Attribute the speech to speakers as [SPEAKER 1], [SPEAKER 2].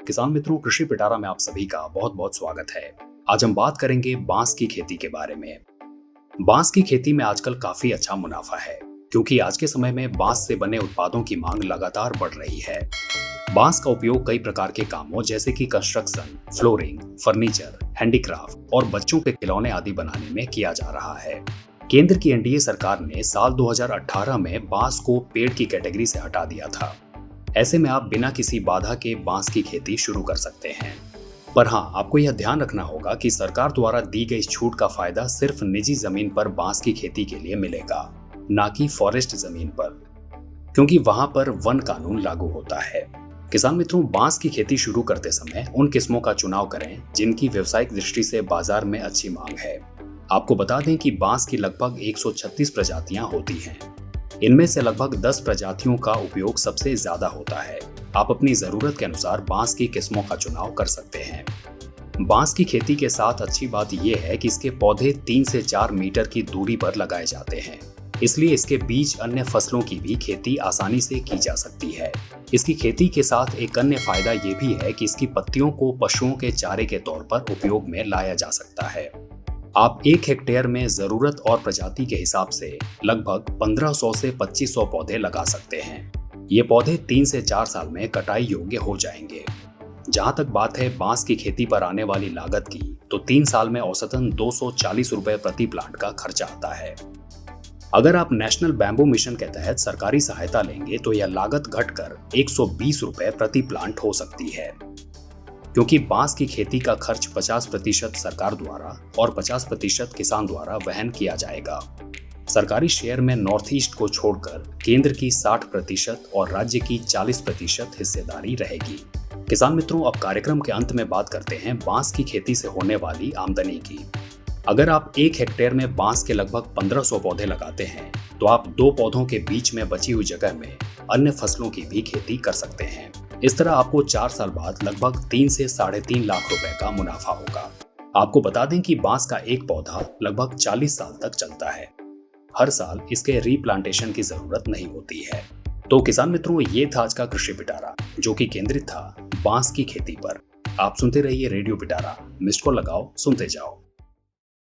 [SPEAKER 1] किसान मित्रों, कृषि पिटारा में आप सभी का बहुत बहुत स्वागत है। आज हम बात करेंगे बांस की खेती के बारे में। बांस की खेती में आजकल काफी अच्छा मुनाफा है, क्योंकि आज के समय में बांस से बने उत्पादों की मांग लगातार बढ़ रही है। बांस का उपयोग कई प्रकार के कामों जैसे कि कंस्ट्रक्शन, फ्लोरिंग, फर्नीचर, हैंडीक्राफ्ट और बच्चों के खिलौने आदि बनाने में किया जा रहा है। केंद्र की एनडीए सरकार ने साल 2018 में बांस को पेड़ की कैटेगरी से हटा दिया था। ऐसे में आप बिना किसी बाधा के बांस की खेती शुरू कर सकते हैं। पर हाँ, आपको यह ध्यान रखना होगा कि सरकार द्वारा दी गई छूट का फायदा सिर्फ निजी जमीन पर बांस की खेती के लिए मिलेगा, ना कि फॉरेस्ट जमीन पर, क्योंकि वहां पर वन कानून लागू होता है। किसान मित्रों, बांस की खेती शुरू करते समय उन किस्मों का चुनाव करें जिनकी व्यवसायिक दृष्टि से बाजार में अच्छी मांग है। आपको बता दें कि बांस की लगभग 136 प्रजातियां होती हैं। इनमें से लगभग 10 प्रजातियों का उपयोग सबसे ज्यादा होता है। आप अपनी जरूरत के अनुसार बांस की किस्मों का चुनाव कर सकते हैं। बांस की खेती के साथ अच्छी बात यह है कि इसके पौधे 3 से 4 मीटर की दूरी पर लगाए जाते हैं, इसलिए इसके बीच अन्य फसलों की भी खेती आसानी से की जा सकती है। इसकी खेती के साथ एक अन्य फायदा ये भी है कि इसकी पत्तियों को पशुओं के चारे के तौर पर उपयोग में लाया जा सकता है। आप 1 हेक्टेयर में जरूरत और प्रजाति के हिसाब से लगभग 1500 से 2500 पौधे लगा सकते हैं। ये पौधे 3 से 4 साल में कटाई योग्य हो जाएंगे। जहां तक बात है बांस की खेती पर आने वाली लागत की, तो 3 साल में औसतन 240 रुपए प्रति प्लांट का खर्चा आता है। अगर आप नेशनल बैम्बू मिशन के तहत सरकारी सहायता लेंगे तो यह लागत घटकर 120 रुपए प्रति प्लांट हो सकती है, क्योंकि बांस की खेती का खर्च 50% सरकार द्वारा और 50% किसान द्वारा वहन किया जाएगा। सरकारी शेयर में नॉर्थ ईस्ट को छोड़कर केंद्र की 60% और राज्य की 40% हिस्सेदारी रहेगी। किसान मित्रों, अब कार्यक्रम के अंत में बात करते हैं बांस की खेती से होने वाली आमदनी की। अगर आप 1 हेक्टेयर में बांस के लगभग 1500 पौधे लगाते हैं, तो आप 2 पौधों के बीच में बची हुई जगह में अन्य फसलों की भी खेती कर सकते हैं। इस तरह आपको 4 साल बाद लगभग 3 से 3.5 लाख रुपए का मुनाफा होगा। आपको बता दें कि बांस का एक पौधा लगभग 40 साल तक चलता है। हर साल इसके रीप्लांटेशन की जरूरत नहीं होती है। तो किसान मित्रों, ये था आज का कृषि पिटारा, जो कि केंद्रित था बांस की खेती पर। आप सुनते रहिए रेडियो पिटारा। मिस्ड कॉल लगाओ, सुनते जाओ।